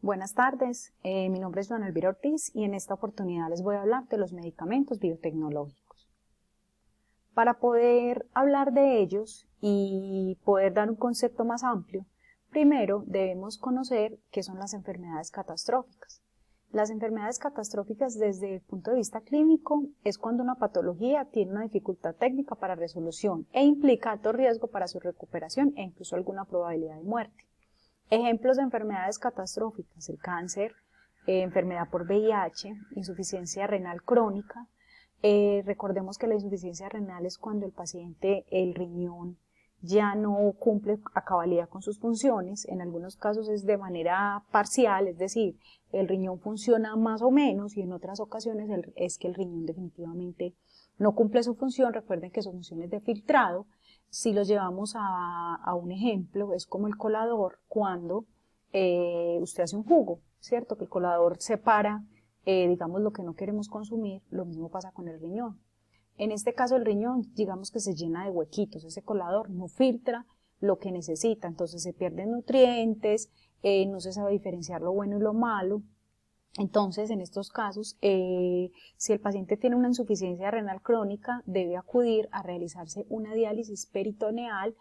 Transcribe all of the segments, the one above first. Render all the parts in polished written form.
Buenas tardes, mi nombre es Joana Elvira Ortiz y en esta oportunidad les voy a hablar de los medicamentos biotecnológicos. Para poder hablar de ellos y poder dar un concepto más amplio, primero debemos conocer qué son las enfermedades catastróficas. Las enfermedades catastróficas desde el punto de vista clínico es cuando una patología tiene una dificultad técnica para resolución e implica alto riesgo para su recuperación e incluso alguna probabilidad de muerte. Ejemplos de enfermedades catastróficas: el cáncer, enfermedad por VIH, insuficiencia renal crónica. Recordemos que la insuficiencia renal es cuando el paciente, el riñón, ya no cumple a cabalidad con sus funciones. En algunos casos es de manera parcial, es decir, el riñón funciona más o menos, y en otras ocasiones es que el riñón definitivamente no cumple su función. Recuerden que su función es de filtrado. Si los llevamos a un ejemplo, es como el colador cuando usted hace un jugo, ¿cierto? Que el colador separa, digamos, lo que no queremos consumir. Lo mismo pasa con el riñón. En este caso el riñón, digamos que se llena de huequitos, ese colador no filtra lo que necesita, entonces se pierden nutrientes, no se sabe diferenciar lo bueno y lo malo. Entonces, en estos casos, si el paciente tiene una insuficiencia renal crónica, debe acudir a realizarse una diálisis peritoneal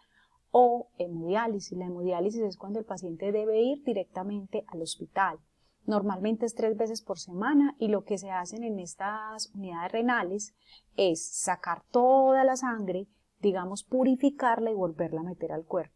o hemodiálisis. La hemodiálisis es cuando el paciente debe ir directamente al hospital. Normalmente es 3 veces por semana, y lo que se hacen en estas unidades renales es sacar toda la sangre, digamos, purificarla y volverla a meter al cuerpo.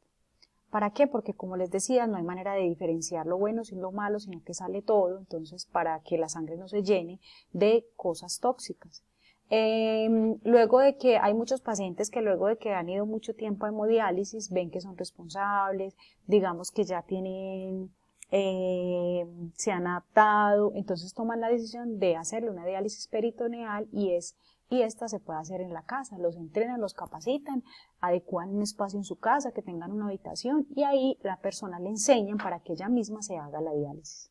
¿Para qué? Porque, como les decía, no hay manera de diferenciar lo bueno sin lo malo, sino que sale todo. Entonces, para que la sangre no se llene de cosas tóxicas. Luego de que hay muchos pacientes que luego de que han ido mucho tiempo a hemodiálisis, ven que son responsables, digamos que ya tienen, se han adaptado, entonces toman la decisión de hacerle una diálisis peritoneal, y esta se puede hacer en la casa. Los entrenan, los capacitan, adecuan un espacio en su casa, que tengan una habitación, y ahí la persona le enseñan para que ella misma se haga la diálisis.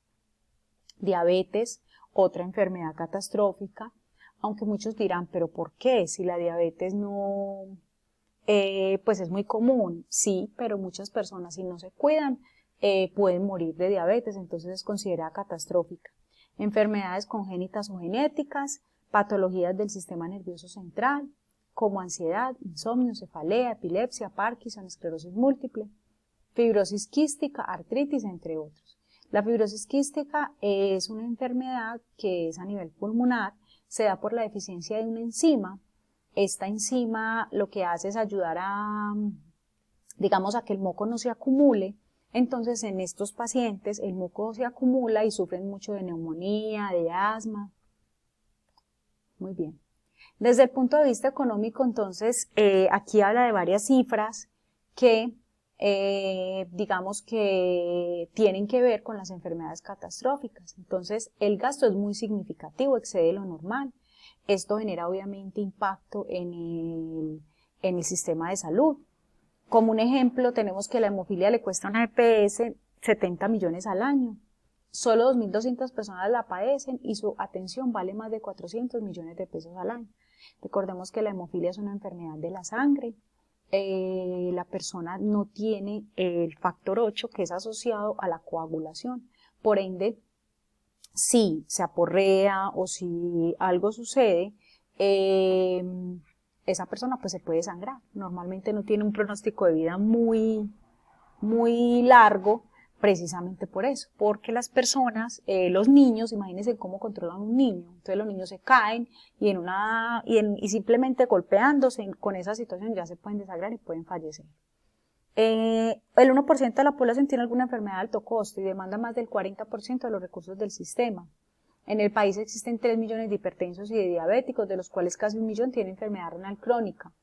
Diabetes, otra enfermedad catastrófica, aunque muchos dirán, pero ¿por qué? Si la diabetes no, pues es muy común. Sí, pero muchas personas, si no se cuidan, pueden morir de diabetes, entonces es considerada catastrófica. Enfermedades congénitas o genéticas, patologías del sistema nervioso central, como ansiedad, insomnio, cefalea, epilepsia, Parkinson, esclerosis múltiple, fibrosis quística, artritis, entre otros. La fibrosis quística es una enfermedad que es a nivel pulmonar, se da por la deficiencia de una enzima. Esta enzima lo que hace es ayudar a, digamos, a que el moco no se acumule. Entonces, en estos pacientes el moco se acumula y sufren mucho de neumonía, de asma. Muy bien. Desde el punto de vista económico, entonces, aquí habla de varias cifras que, digamos que tienen que ver con las enfermedades catastróficas. Entonces, el gasto es muy significativo, excede lo normal. Esto genera obviamente impacto en el sistema de salud. Como un ejemplo, tenemos que la hemofilia le cuesta a una EPS 70 millones al año. Solo 2.200 personas la padecen y su atención vale más de 400 millones de pesos al año. Recordemos que la hemofilia es una enfermedad de la sangre. La persona no tiene el factor 8, que es asociado a la coagulación. Por ende, si se aporrea o si algo sucede, esa persona pues se puede sangrar. Normalmente no tiene un pronóstico de vida muy largo, precisamente por eso, porque las personas, los niños, imagínense cómo controlan un niño. Entonces los niños se caen y simplemente golpeándose con esa situación ya se pueden desangrar y pueden fallecer. El 1% de la población tiene alguna enfermedad de alto costo y demanda más del 40% de los recursos del sistema. En el país existen 3 millones de hipertensos y de diabéticos, de los cuales casi 1 millón tienen enfermedad renal crónica.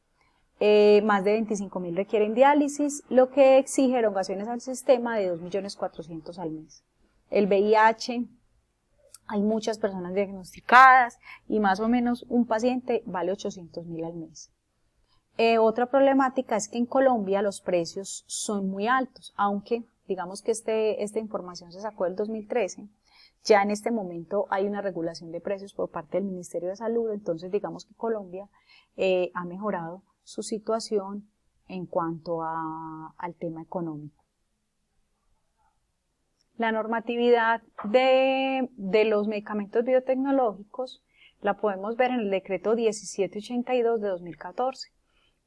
Más de 25.000 requieren diálisis, lo que exige erogaciones al sistema de 2.400.000 al mes. El VIH, hay muchas personas diagnosticadas y más o menos un paciente vale 800.000 al mes. Otra problemática es que en Colombia los precios son muy altos, aunque digamos que esta información se sacó del 2013, ya en este momento hay una regulación de precios por parte del Ministerio de Salud. Entonces digamos que Colombia ha mejorado su situación en cuanto al tema económico. La normatividad de los medicamentos biotecnológicos la podemos ver en el decreto 1782 de 2014.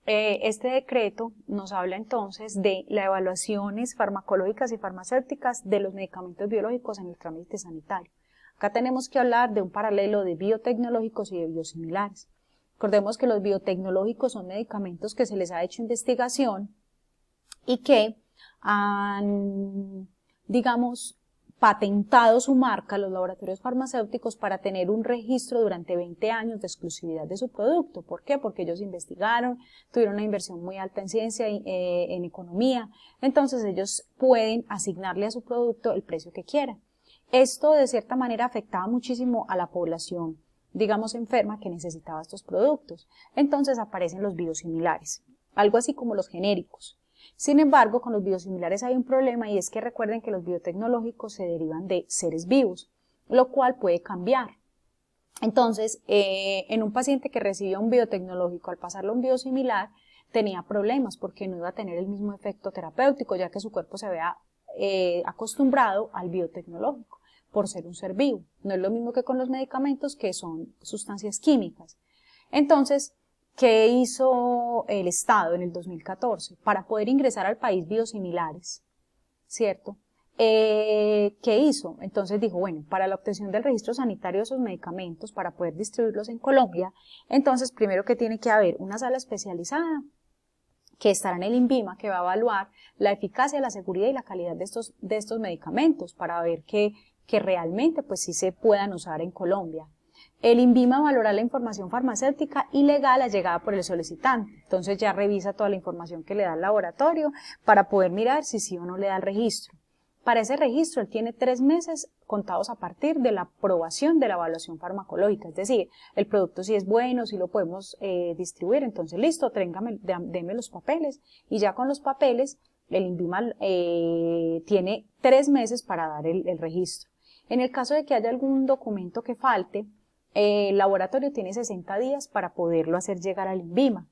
Este decreto nos habla entonces de las evaluaciones farmacológicas y farmacéuticas de los medicamentos biológicos en el trámite sanitario. Acá tenemos que hablar de un paralelo de biotecnológicos y de biosimilares. Recordemos que los biotecnológicos son medicamentos que se les ha hecho investigación y que han, digamos, patentado su marca los laboratorios farmacéuticos para tener un registro durante 20 años de exclusividad de su producto. ¿Por qué? Porque ellos investigaron, tuvieron una inversión muy alta en ciencia y en economía, entonces ellos pueden asignarle a su producto el precio que quieran. Esto de cierta manera afectaba muchísimo a la población, digamos, enferma que necesitaba estos productos. Entonces aparecen los biosimilares, algo así como los genéricos. Sin embargo, con los biosimilares hay un problema y es que recuerden que los biotecnológicos se derivan de seres vivos, lo cual puede cambiar. Entonces, en un paciente que recibía un biotecnológico, al pasarlo a un biosimilar, tenía problemas porque no iba a tener el mismo efecto terapéutico, ya que su cuerpo se había acostumbrado al biotecnológico por ser un ser vivo. No es lo mismo que con los medicamentos, que son sustancias químicas. Entonces, ¿qué hizo el Estado en el 2014? Para poder ingresar al país biosimilares, ¿cierto? ¿Qué hizo? Entonces dijo, bueno, para la obtención del registro sanitario de esos medicamentos, para poder distribuirlos en Colombia, entonces primero que tiene que haber una sala especializada que estará en el INVIMA, que va a evaluar la eficacia, la seguridad y la calidad de estos medicamentos para ver que realmente pues sí se puedan usar en Colombia. El INVIMA valora la información farmacéutica y legal allegada por el solicitante. Entonces ya revisa toda la información que le da el laboratorio para poder mirar si sí o no le da el registro. Para ese registro él tiene 3 meses contados a partir de la aprobación de la evaluación farmacológica. Es decir, el producto si es bueno, si lo podemos distribuir, entonces listo, deme los papeles. Y ya con los papeles el INVIMA tiene 3 meses para dar el registro. En el caso de que haya algún documento que falte, el laboratorio tiene 60 días para poderlo hacer llegar al INVIMA.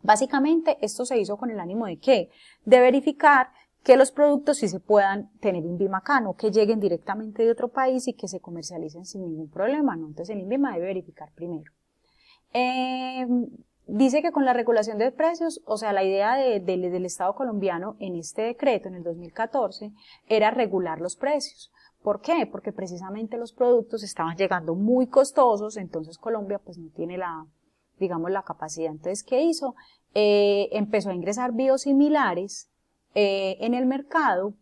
Básicamente, esto se hizo con el ánimo de ¿qué? De verificar que los productos sí se puedan tener INVIMA acá, no que lleguen directamente de otro país y que se comercialicen sin ningún problema, ¿no? Entonces el INVIMA debe verificar primero. Dice que con la regulación de precios, o sea, la idea del Estado colombiano en este decreto, en el 2014, era regular los precios. ¿Por qué? Porque precisamente los productos estaban llegando muy costosos, entonces Colombia pues no tiene la capacidad. Entonces, ¿qué hizo? Empezó a ingresar biosimilares en el mercado,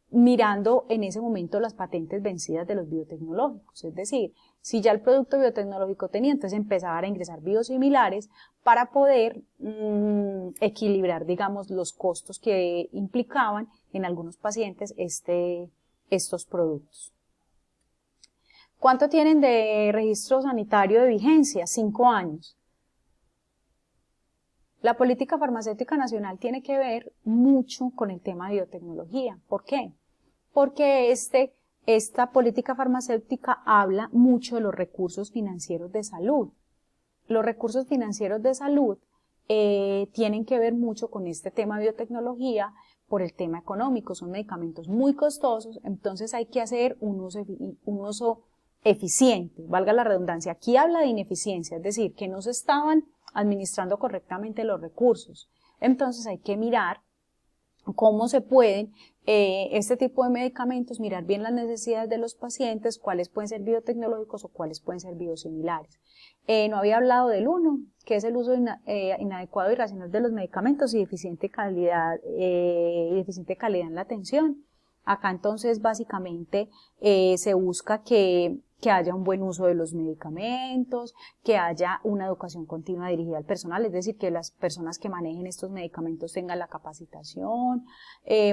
mirando en ese momento las patentes vencidas de los biotecnológicos. Es decir, si ya el producto biotecnológico tenía, entonces empezaban a ingresar biosimilares para poder equilibrar, digamos, los costos que implicaban en algunos pacientes estos productos. ¿Cuánto tienen de registro sanitario de vigencia? 5 años. La política farmacéutica nacional tiene que ver mucho con el tema de biotecnología. ¿Por qué? Porque esta política farmacéutica habla mucho de los recursos financieros de salud. Los recursos financieros de salud tienen que ver mucho con este tema de biotecnología por el tema económico. Son medicamentos muy costosos, entonces hay que hacer un uso eficiente, valga la redundancia. Aquí habla de ineficiencia, es decir, que no se estaban administrando correctamente los recursos. Entonces hay que mirar cómo se pueden este tipo de medicamentos, mirar bien las necesidades de los pacientes, cuáles pueden ser biotecnológicos o cuáles pueden ser biosimilares. No había hablado del uno, que es el uso inadecuado y irracional de los medicamentos y deficiente calidad en la atención. Acá entonces básicamente se busca que haya un buen uso de los medicamentos, que haya una educación continua dirigida al personal, es decir, que las personas que manejen estos medicamentos tengan la capacitación,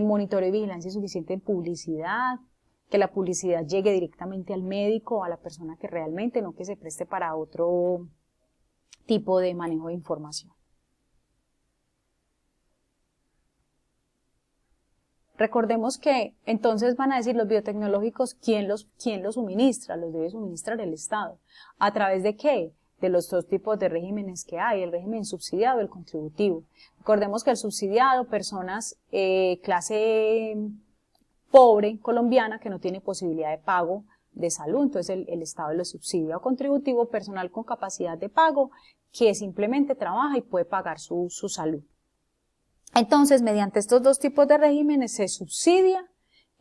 monitoreo y vigilancia suficiente en publicidad, que la publicidad llegue directamente al médico o a la persona que realmente, no que se preste para otro tipo de manejo de información. Recordemos que entonces van a decir los biotecnológicos, ¿quién los suministra? Los debe suministrar el Estado. ¿A través de qué? De los 2 tipos de regímenes que hay, el régimen subsidiado y el contributivo. Recordemos que el subsidiado, personas clase pobre colombiana que no tiene posibilidad de pago de salud. Entonces el Estado le subsidia o contributivo personal con capacidad de pago que simplemente trabaja y puede pagar su salud. Entonces, mediante estos dos tipos de regímenes se subsidia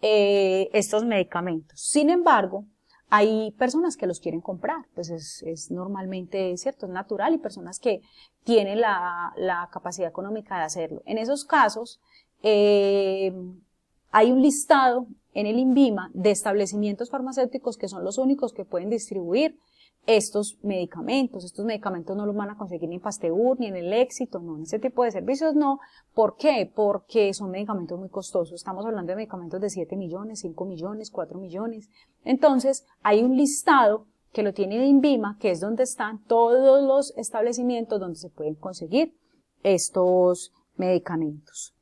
estos medicamentos. Sin embargo, hay personas que los quieren comprar, pues es normalmente, cierto, es natural, y personas que tienen la capacidad económica de hacerlo. En esos casos, hay un listado en el INVIMA de establecimientos farmacéuticos que son los únicos que pueden distribuir estos medicamentos. Estos medicamentos no los van a conseguir ni en Pasteur, ni en el Éxito, no, en ese tipo de servicios no. ¿Por qué? Porque son medicamentos muy costosos. Estamos hablando de medicamentos de 7 millones, 5 millones, 4 millones. Entonces, hay un listado que lo tiene el INVIMA, que es donde están todos los establecimientos donde se pueden conseguir estos medicamentos.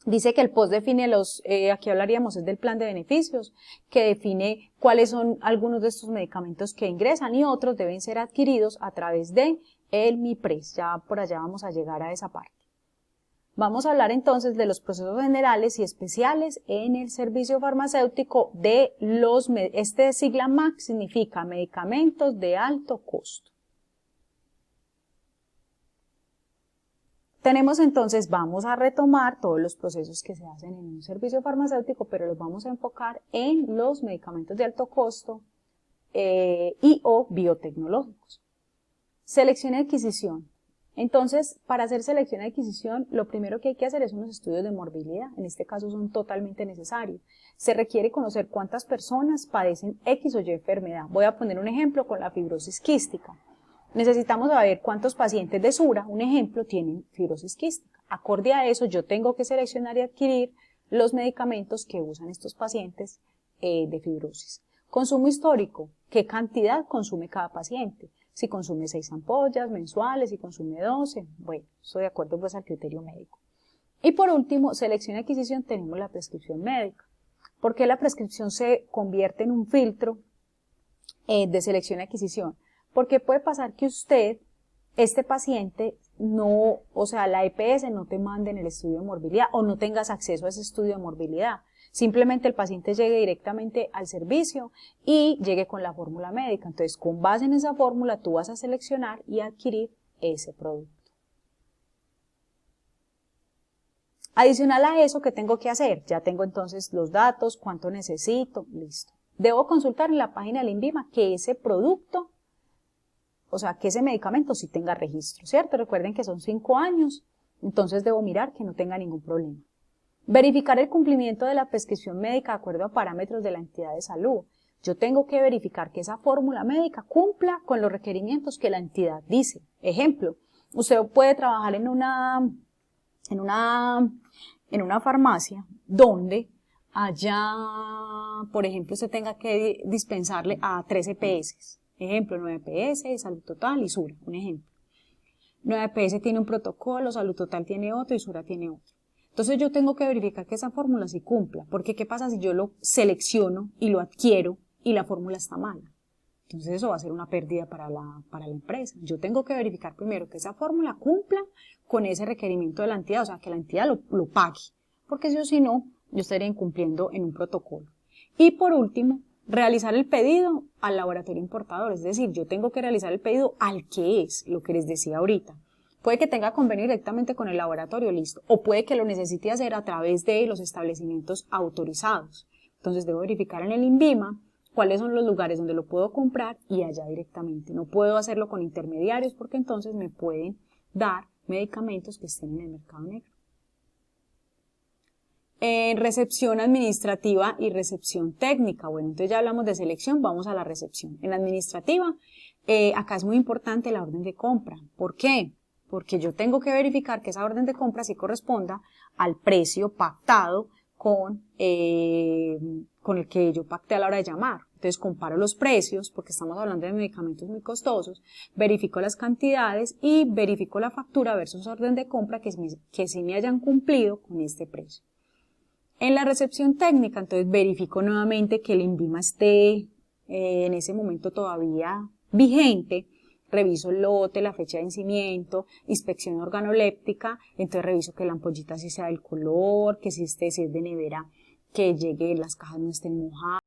Dice que el POS define aquí hablaríamos es del plan de beneficios, que define cuáles son algunos de estos medicamentos que ingresan y otros deben ser adquiridos a través de el MIPRES. Ya por allá vamos a llegar a esa parte. Vamos a hablar entonces de los procesos generales y especiales en el servicio farmacéutico de este sigla MAC significa medicamentos de alto costo. Tenemos entonces, vamos a retomar todos los procesos que se hacen en un servicio farmacéutico, pero los vamos a enfocar en los medicamentos de alto costo y o biotecnológicos. Selección y adquisición. Entonces, para hacer selección y adquisición, lo primero que hay que hacer es unos estudios de morbilidad. En este caso son totalmente necesarios. Se requiere conocer cuántas personas padecen X o Y enfermedad. Voy a poner un ejemplo con la fibrosis quística. Necesitamos saber cuántos pacientes de SURA, un ejemplo, tienen fibrosis quística. Acorde a eso, yo tengo que seleccionar y adquirir los medicamentos que usan estos pacientes de fibrosis. Consumo histórico, ¿qué cantidad consume cada paciente? Si consume 6 ampollas mensuales, si consume 12, bueno, estoy de acuerdo pues al criterio médico. Y por último, selección y adquisición, tenemos la prescripción médica. ¿Por qué la prescripción se convierte en un filtro de selección y adquisición? Porque puede pasar que este paciente, la EPS no te mande en el estudio de morbilidad o no tengas acceso a ese estudio de morbilidad. Simplemente el paciente llegue directamente al servicio y llegue con la fórmula médica. Entonces, con base en esa fórmula, tú vas a seleccionar y adquirir ese producto. Adicional a eso, ¿qué tengo que hacer? Ya tengo entonces los datos, cuánto necesito, listo. Debo consultar en la página del INVIMA que ese producto, que ese medicamento sí tenga registro, ¿cierto? Recuerden que son 5 años, entonces debo mirar que no tenga ningún problema. Verificar el cumplimiento de la prescripción médica de acuerdo a parámetros de la entidad de salud. Yo tengo que verificar que esa fórmula médica cumpla con los requerimientos que la entidad dice. Ejemplo, usted puede trabajar en una farmacia donde allá, por ejemplo, usted tenga que dispensarle a 3 EPS. Ejemplo, 9 EPS, Salud Total y Sura, un ejemplo. 9 EPS tiene un protocolo, Salud Total tiene otro y Sura tiene otro. Entonces yo tengo que verificar que esa fórmula sí cumpla, porque ¿qué pasa si yo lo selecciono y lo adquiero y la fórmula está mala? Entonces eso va a ser una pérdida para la empresa. Yo tengo que verificar primero que esa fórmula cumpla con ese requerimiento de la entidad, que la entidad lo pague, porque si no, yo estaría incumpliendo en un protocolo. Y por último, realizar el pedido al laboratorio importador, es decir, yo tengo que realizar el pedido al que es, lo que les decía ahorita. Puede que tenga convenio directamente con el laboratorio, listo, o puede que lo necesite hacer a través de los establecimientos autorizados. Entonces debo verificar en el INVIMA cuáles son los lugares donde lo puedo comprar y allá directamente. No puedo hacerlo con intermediarios porque entonces me pueden dar medicamentos que estén en el mercado negro. En recepción administrativa y recepción técnica. Bueno, entonces ya hablamos de selección, vamos a la recepción. En administrativa, acá es muy importante la orden de compra. ¿Por qué? Porque yo tengo que verificar que esa orden de compra sí corresponda al precio pactado con el que yo pacté a la hora de llamar. Entonces comparo los precios, porque estamos hablando de medicamentos muy costosos, verifico las cantidades y verifico la factura versus orden de compra que sí me hayan cumplido con este precio. En la recepción técnica, entonces verifico nuevamente que el INVIMA esté en ese momento todavía vigente. Reviso el lote, la fecha de vencimiento, inspección organoléptica, entonces reviso que la ampollita sí sea del color, que si es de nevera que llegue, las cajas no estén mojadas,